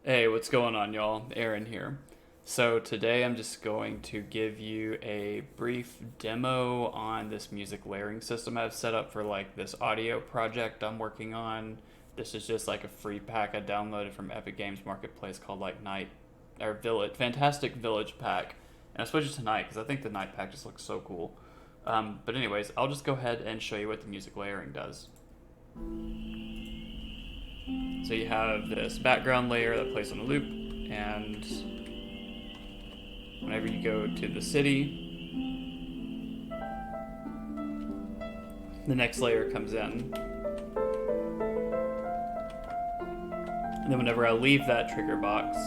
Hey, what's going on, y'all? Aaron here. So, today I'm just going to give you a brief demo on this music layering system I've set up for like this audio project I'm working on. This is just like a free pack I downloaded from Epic Games Marketplace called like Night or Village, Fantastic Village Pack. And I switched it to Night because I think the Night pack just looks so cool. But, anyways, I'll just go ahead and show you what the music layering does. So you have this background layer that plays on a loop, and whenever you go to the city, the next layer comes in. And then whenever I leave that trigger box,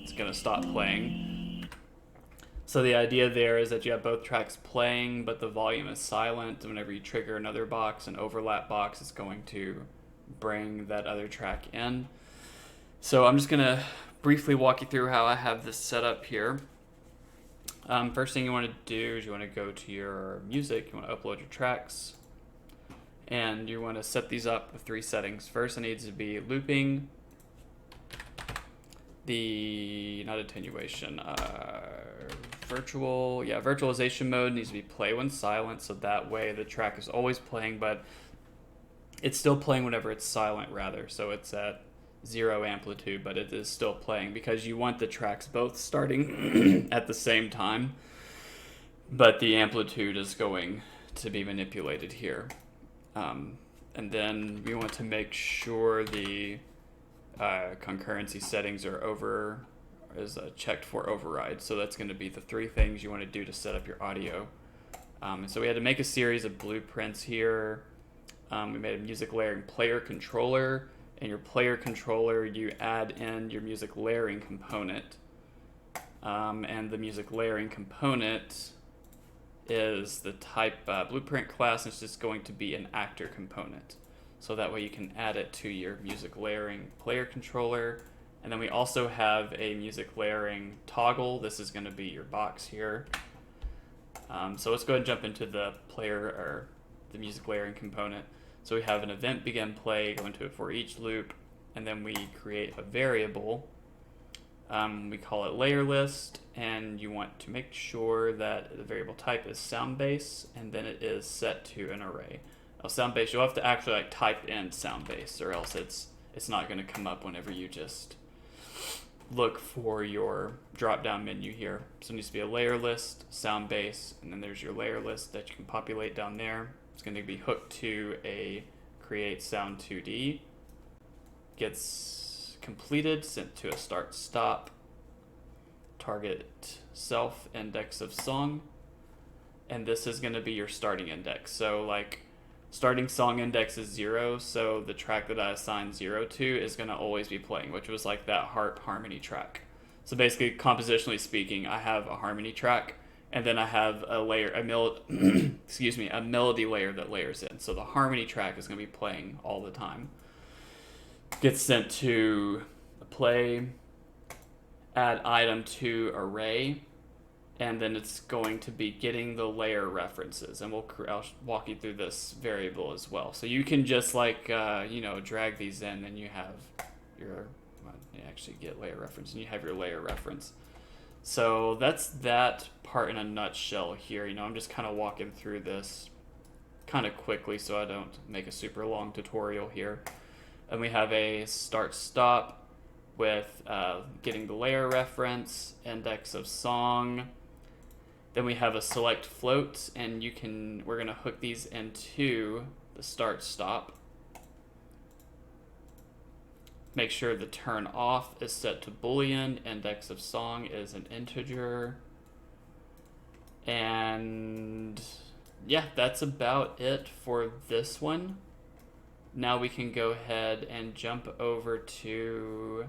it's going to stop playing. So the idea there is that you have both tracks playing, but the volume is silent. And whenever you trigger another box, an overlap box, it's going to bring that other track in. So I'm just going to briefly walk you through how I have this set up here. First thing you want to do is you want to go to your music. You want to upload your tracks. And you want to set these up with 3 settings. First, it needs to be looping, not attenuation, virtualization mode needs to be play when silent, so that way the track is always playing, but it's still playing whenever it's silent, rather. So it's at 0 amplitude, but it is still playing because you want the tracks both starting at the same time, but the amplitude is going to be manipulated here. And then we want to make sure the concurrency settings are checked for override. So that's going to be the 3 things you want to do to set up your audio. And so we had to make a series of blueprints here. We made a music layering player controller. In your player controller, you add in your music layering component. And the music layering component is the type blueprint class, and it's just going to be an actor component. So that way you can add it to your music layering player controller. And then we also have a music layering toggle. This is going to be your box here. So let's go ahead and jump into the the music layering component. So we have an event begin play, go into it for each loop, and then we create a variable. We call it layer list, and you want to make sure that the variable type is sound base, and then it is set to an array. Now, sound base, you'll have to actually type in sound base, or else it's not going to come up whenever you just look for your drop down menu here. So it needs to be a layer list, sound base, and then there's your layer list that you can populate down there. It's going to be hooked to a create sound 2D. Gets completed, sent to a start stop, target self index of song, and this is going to be your starting index. So like starting song index is 0, so the track that I assigned 0 to is going to always be playing, which was like that harmony track. So basically, compositionally speaking, I have a harmony track, and then I have a melody layer that layers in. So the harmony track is going to be playing all the time. Gets sent to play, add item to array, and then it's going to be getting the layer references, and I'll walk you through this variable as well. So you can just like drag these in, and you have you actually get layer reference, and you have your layer reference. So that's that part in a nutshell here. I'm just kind of walking through this kind of quickly so I don't make a super long tutorial here. And we have a start stop with getting the layer reference, index of song. Then we have a select float, and we're going to hook these into the start stop. Make sure the turn off is set to Boolean, index of song is an integer. And yeah, that's about it for this one. Now we can go ahead and jump over to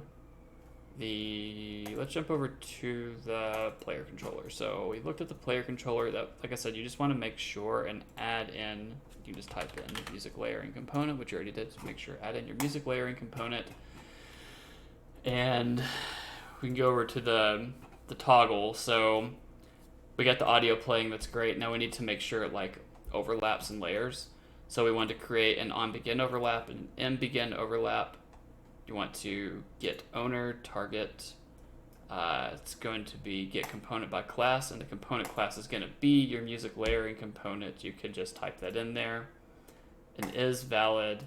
let's jump over to the player controller. So we looked at the player controller. That, like I said, you just want to make sure and add in, you just type in music layering component, which you already did, so make sure add in your music layering component. And we can go over to the toggle. So we got the audio playing, that's great. Now we need to make sure it like overlaps in layers. So we want to create an on begin overlap and an end begin overlap. You want to get owner, target. It's going to be get component by class, and the component class is going to be your music layering component. You can just type that in there. And is valid,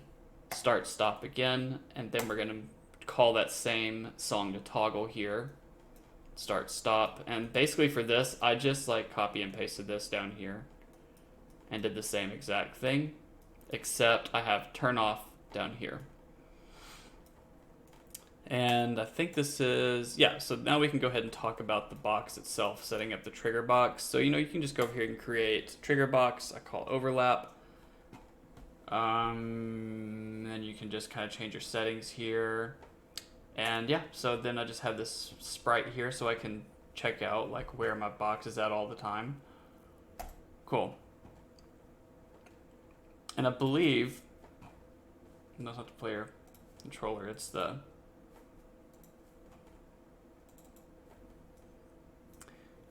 start, stop again, and then we're going to call that same song to toggle here. Start, stop, and basically for this, I just like copy and pasted this down here and did the same exact thing, except I have turn off down here. And I think this is, yeah, so now we can go ahead and talk about the box itself, setting up the trigger box. So, you can just go over here and create trigger box. I call overlap. And you can just kind of change your settings here. And yeah, so then I just have this sprite here so I can check out like where my box is at all the time. Cool. And I believe, no, it's not the player controller, it's the,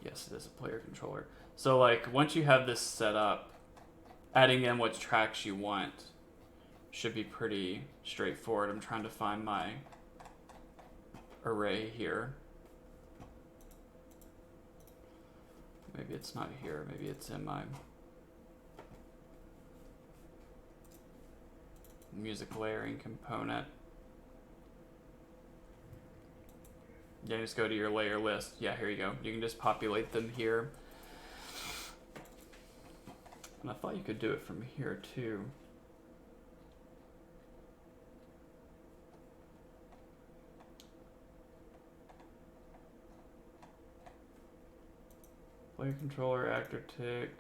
yes, it is a player controller. So like once you have this set up, adding in what tracks you want should be pretty straightforward. I'm trying to find my array here. Maybe it's not here, maybe it's in my music layering component. Yeah, just go to your layer list. Yeah, here you go. You can just populate them here. And I thought you could do it from here too. Player controller, actor tick.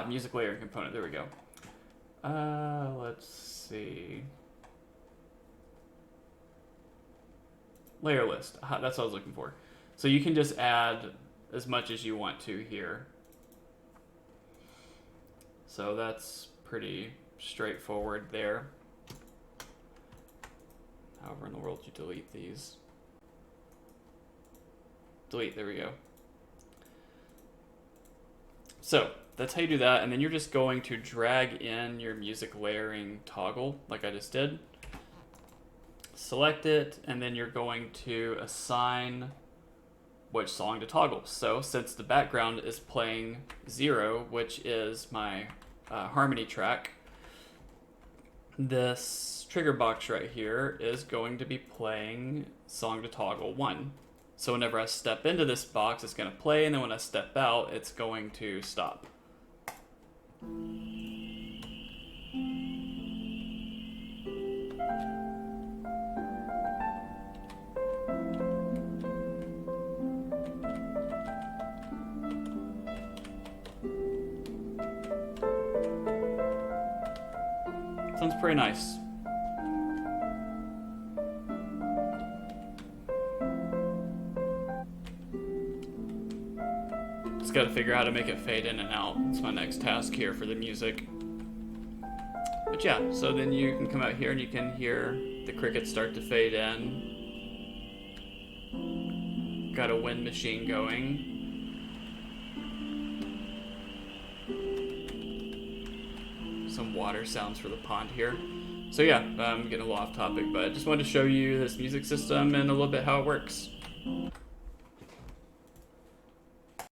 Music layering component. There we go. Let's see. Layer list. That's what I was looking for. So you can just add as much as you want to here. So that's pretty straightforward there. However in the world you delete these? Delete, there we go. So that's how you do that, and then you're just going to drag in your music layering toggle like I just did. Select it, and then you're going to assign which song to toggle. So since the background is playing 0, which is my harmony track, this trigger box right here is going to be playing song to toggle 1. So whenever I step into this box, it's going to play, and then when I step out, it's going to stop. Sounds pretty nice. Just gotta figure out how to make it fade in and out. It's my next task here for the music. But yeah, so then you can come out here and you can hear the crickets start to fade in. Got a wind machine going. Some water sounds for the pond here. So yeah, I'm getting a little off topic, but I just wanted to show you this music system and a little bit how it works.